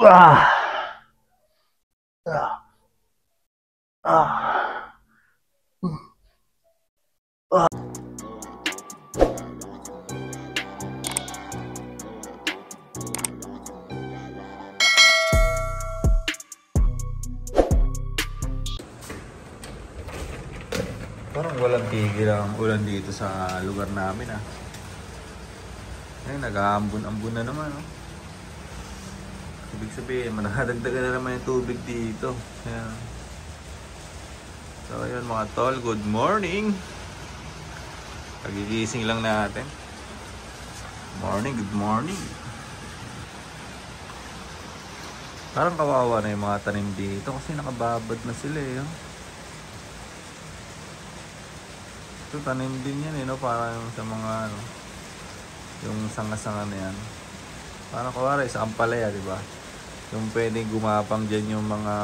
Ah, ah, ah, ah. Parang walang tigil ang ulan dito sa lugar namin ah. Ayun, nag-aambon-ambon na naman oh. Ibig sabihin, manadagdagan na naman yung tubig dito. Ayan. So ayun mga tol, good morning. Pagigising lang natin. Morning, good morning. Parang kawawa na yung mga tanim dito kasi nakababad na sila eh. Oh. Ito tanim din yan eh, no? Parang sa mga ano, yung sanga-sanga na yan. Parang kawari sa ampalaya, di ba? Yung pwedeng gumapang dyan yung mga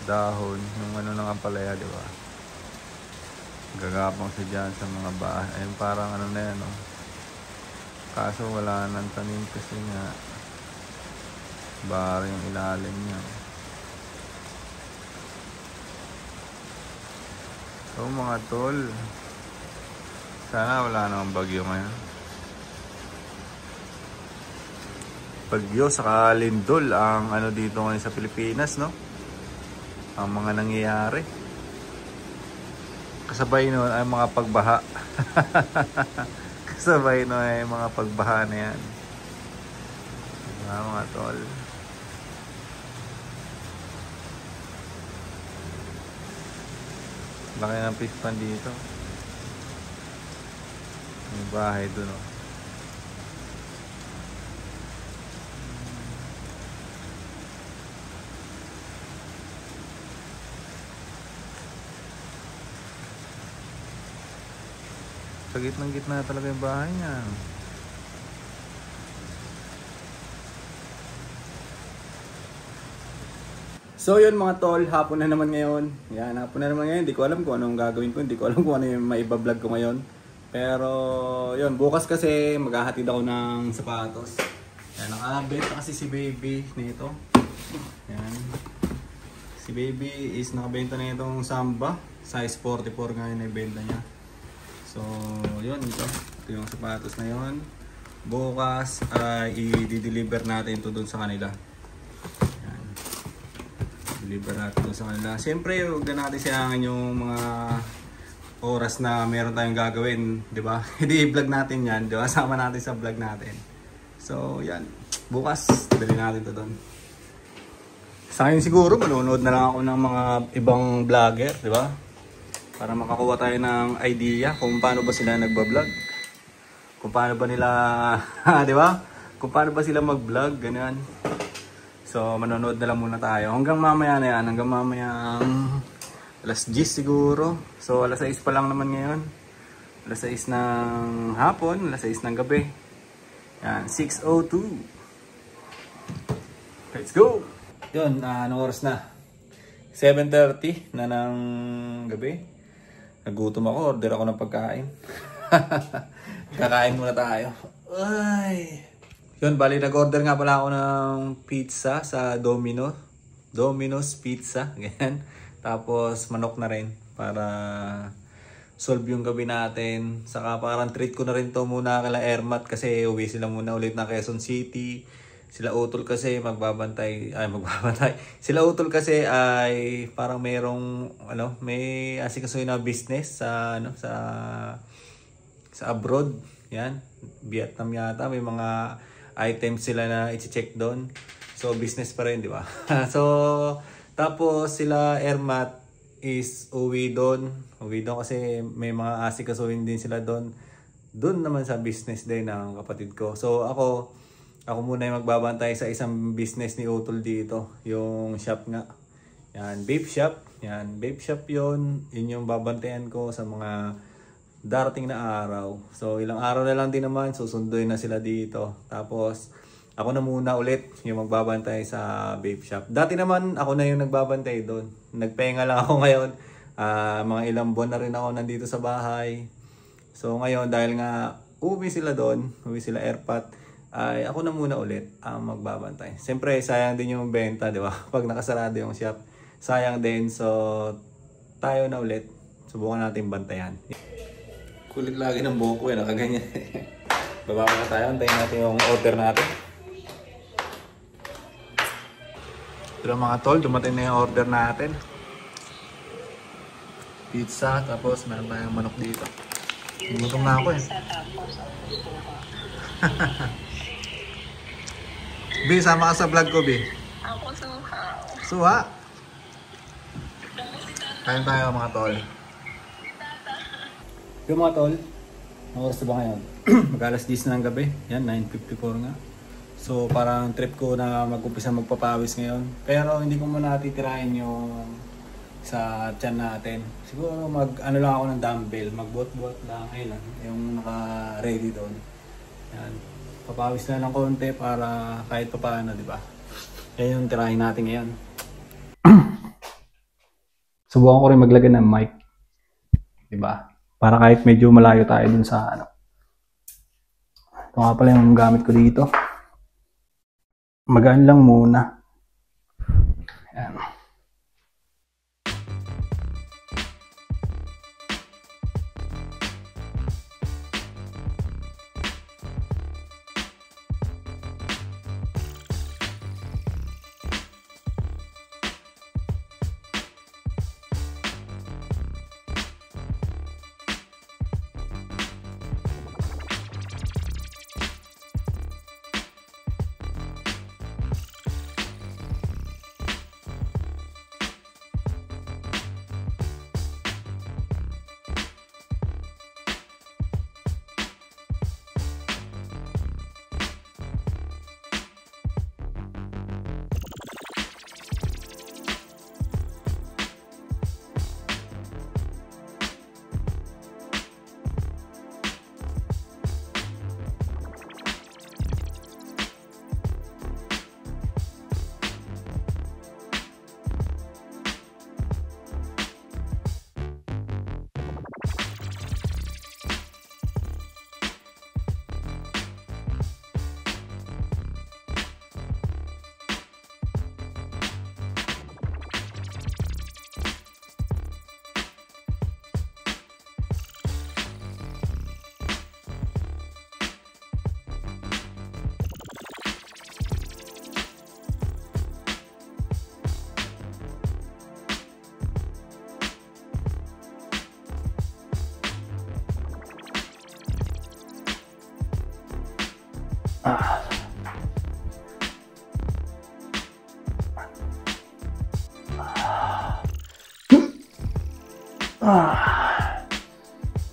dahon, yung ano ng ampalaya, di ba? Gagapang sa dyan sa mga bahay. Ayun, parang ano na yan, no? Kaso wala nang tanim kasi nga bara yung ilalim niya. So mga tol, sana wala namang bagyo ngayon. Bagyo saka lindol ang ano dito ngayon sa Pilipinas, no? Ang mga nangyayari. Kasabay nun ay mga pagbaha. Kasabay nun ay mga pagbaha na yan. Mga tol. Laki ng fish pan dito. May bahay dun oh. Sa gitnang-gitna talaga yung bahay niya. So yun mga tol, hapon na naman ngayon. Yan, hapon na naman ngayon. Hindi ko alam kung anong gagawin ko. Hindi ko alam kung ano yung maiba-vlog ko ngayon. Pero yun, bukas kasi maghahatid ako ng sapatos. Yan, nakabenta kasi si baby nito. Yan. Si baby is nakabenta na itong Samba. Size 44 nga yun na ibenta niya. So yun, ito yung sapatos na yun. Bukas i-deliver natin ito doon sa kanila. Deliver natin sa kanila. Siyempre, huwag na natin sayangin yung mga oras na meron tayong gagawin, di ba? Hindi i-vlog natin yan, di ba? Sama natin sa vlog natin. So, yan. Bukas, dali natin ito doon. Sa akin siguro, manonood na lang ako ng mga ibang vlogger, di ba? Para makakuha tayo ng idea kung paano ba sila nagbablog. Kung paano ba nila, di ba? Kung paano ba sila mag-vlog, ganyan. So, manonood na lang muna tayo. Hanggang mamaya na yan. Hanggang mamaya alas 10 siguro. So, alas 6 pa lang naman ngayon. Alas 6 ng hapon. Alas 6 ng gabi. Yan, 6:02. Let's go! Yun, anong oras na? 7:30 na ng gabi. Nagutom ako. Order ako ng pagkain. Kakain muna tayo. Ay! Yun, bali nag-order nga pala ako ng pizza sa Domino's Pizza, ganyan. Tapos manok na rin para solve yung gabi natin. Saka parang treat ko na rin to muna kala Ermat kasi uwi sila muna ulit na Quezon City. Sila Utol kasi magbabantay. Sila Utol kasi ay parang merong ano, may asikaso na business sa ano sa abroad. Yan, Vietnam yata, may mga items sila na i-check doon. So business pa rin, di ba? So tapos sila Ermat is uwi doon kasi may mga asikasuhin din sila doon. Doon naman sa business din ng kapatid ko. So ako muna yung magbabantay sa isang business ni Utol dito, yung shop nga. Yan, vape shop. Yan, vape shop 'yon. Yun yung babantayan ko sa mga darating na araw. So ilang araw na lang din naman susunduin na sila dito. Tapos ako na muna ulit yung magbabantay sa vape shop. Dati naman ako na yung nagbabantay doon. Nagpahinga lang ako ngayon. Mga ilang buwan na rin ako nandito sa bahay. So ngayon dahil nga uwi sila doon, uwi sila Erpat, ay ako na muna ulit ang magbabantay. Siyempre, sayang din yung benta, di ba? Pag nakasarado yung shop, sayang din. So, tayo na ulit. Subukan natin bantayan. Kulit lagi ng buhok ko eh, nakaganyan. Baba na tayo, antayin natin yung order natin. Ito mga tol, dumating na yung order natin. Pizza, tapos meron tayong manok dito. Gutom na ako eh. Bi, sama ka sa vlog ko, Bi. Ako suha. Suha? Kain tayo mga tol. Yung mga tol, ang oras na ba ngayon? Mag-alas 10 na ng gabi. Yan, 9:54 nga. So parang trip ko na mag-umpisa magpapawis ngayon. Pero hindi ko muna titirahin yung sa tiyan natin. Siguro ano lang ako ng dumbbell. Mag-buhat-buhat lang. Ayun lang, yung naka-ready doon. Yan. Papawis na ng konti para kahit pa paano, di ba? Yan yung tirahin natin ngayon. Subukan ko rin maglagay ng mic. Di ba? Para kahit medyo malayo tayo dun sa ano. Ito nga pala yung gamit ko dito. Magaan lang muna. Ayan.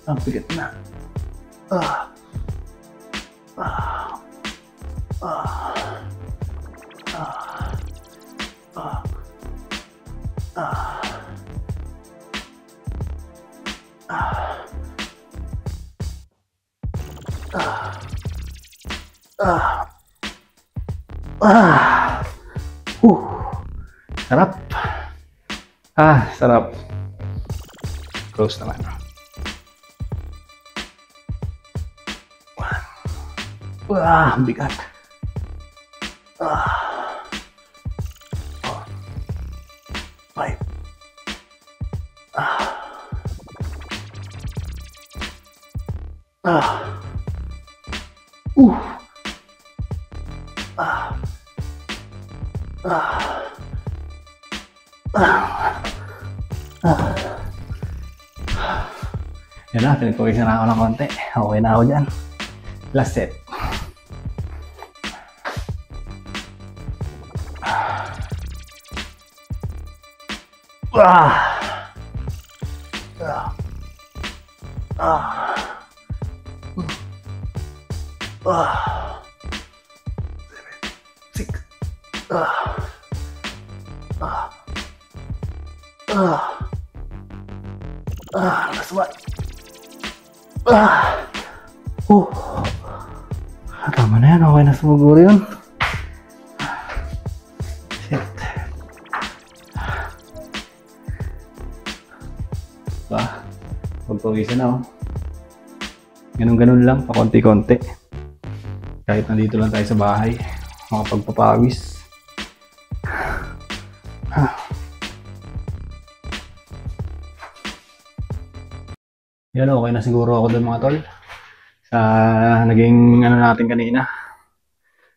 Ang bigat na. Sarap. Sarap. Close naman. Ang bigat. 5. Yan na, pinagpawisan na ako ng konti. Okay na ako dyan. Last set. Last one. Tama na yan. Okay na siguro yun. Shit. Pagpawisan na oh. Ganun-ganun lang. Pa konti-konti. Kahit nandito lang tayo sa bahay, makapagpapawis. Yan, okay na siguro ako doon mga tol. Sa naging ano natin kanina.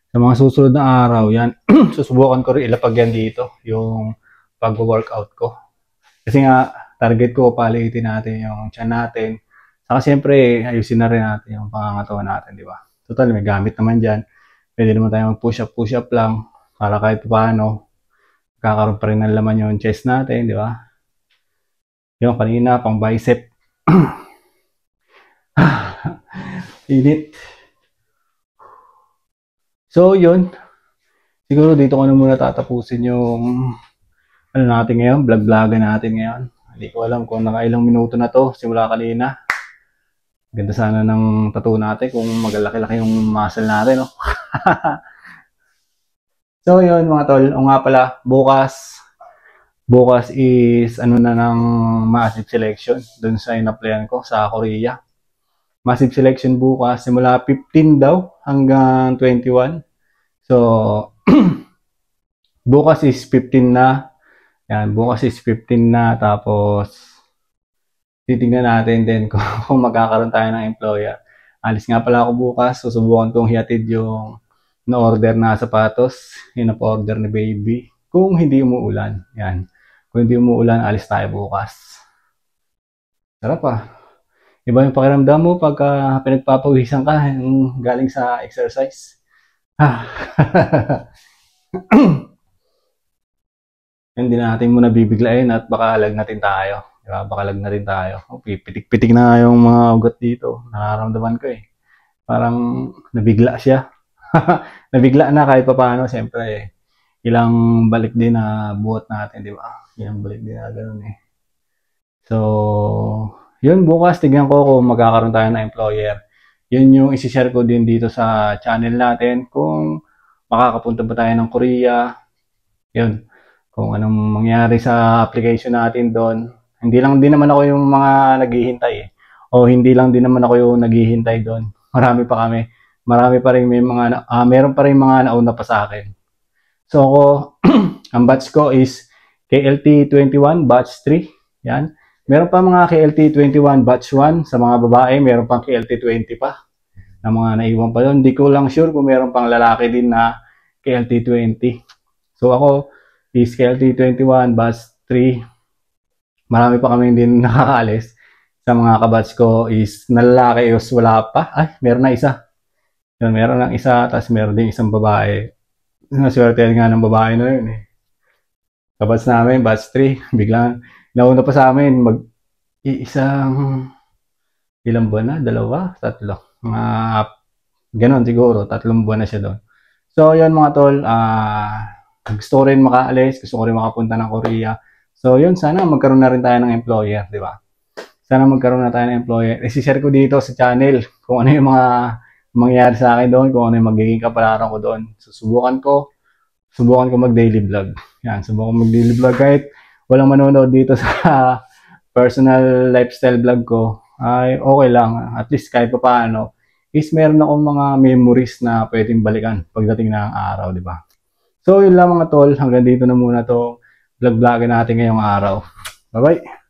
Sa mga susunod na araw, yan, susubukan ko rin ilapag yan dito, yung pag-workout ko. Kasi nga, target ko, palitin natin yung tiyan natin. Saka siyempre, ayusin na rin natin yung pangangatawan natin, di ba? Total, may gamit naman dyan. Pwede naman tayo mag-push up lang para kahit paano, kakaroon pa rin ng laman yung chest natin, di ba? Yung kanina, pang bicep. Init. So, yun. Siguro dito ko na muna tatapusin yung ano natin ngayon, vlog-vlogan natin ngayon. Hindi ko alam kung nakailang minuto na to simula kanina. Ganda sana ng tattoo natin kung magalaki-laki yung muscle natin, no? So, yun mga tol. O nga pala, bukas is ano na ng massive selection dun sa in-applyan ko sa Korea. Massive selection bukas, simula 15 daw hanggang 21. So, bukas is 15 na. Yan, bukas is 15 na. Tapos, titignan natin din kung magkakaroon tayo ng employer. Alis nga pala ako bukas. Susubukan kong hiatid yung na-order na sapatos. Yung na-order ni baby. Kung hindi umuulan. Yan. Kung hindi umuulan, alis tayo bukas. Sarap ah. Iba yung pakiramdam mo pagka pinagpapawisan ka galing sa exercise. Hindi natin muna bibiglain at baka lagnatin tayo. Diba? Baka lagnatin tayo. Pitik-pitik na yung mga ugat dito. Nararamdaman ko eh. Parang nabigla siya. Nabigla na kahit pa paano. Siyempre, ilang balik din na buhat natin. Diba? Ilang balik din na ganun eh. So, yun, bukas, tignan ko kung magkakaroon tayo ng employer. Yun yung isi-share ko din dito sa channel natin. Kung makakapunta ba tayo ng Korea. Yun. Kung anong mangyari sa application natin doon. Hindi lang din naman ako yung mga naghihintay eh. O hindi lang din naman ako yung naghihintay doon. Marami pa kami. Marami pa rin may mga, meron pa rin mga nauna pa sa akin. So ako, ang batch ko is KLT21 batch 3. Yan. Meron pa mga KLT21 batch 1 sa mga babae, meron pang KLT20 pa na mga naiwan pa doon. Hindi ko lang sure kung meron pang lalaki din na KLT20. So ako is KLT21 batch 3. Marami pa kami din nakakaalis. Sa mga kabatch ko is na lalaki is wala pa. Ay, meron na isa. Yun, meron lang isa, tapos meron din isang babae. Naswerte nga ng babae na yun eh. Kabatch namin, batch 3, biglang nauna pa sa amin, isang ilang buwan na, 2, 3. Mga ganon siguro, 3 buwan na siya doon. So, yun mga tol, gusto ko rin makaalis, gusto ko rin makapunta ng Korea. So, yun, sana magkaroon na rin tayo ng employer, di ba? Sana magkaroon na tayo ng employer. I-share ko dito sa channel kung ano yung mga mangyayari sa akin doon, kung ano yung magiging kapalaran ko doon. Susubukan ko mag-daily vlog. Yan, subukan mag-daily vlog kahit walang manonood dito sa personal lifestyle vlog ko, ay okay lang. At least kahit pa paano, is meron akong mga memories na pwedeng balikan pagdating ng araw, di ba? So, yun lang mga tol. Hanggang dito na muna to vlog-vlogin natin ngayong araw. Bye-bye!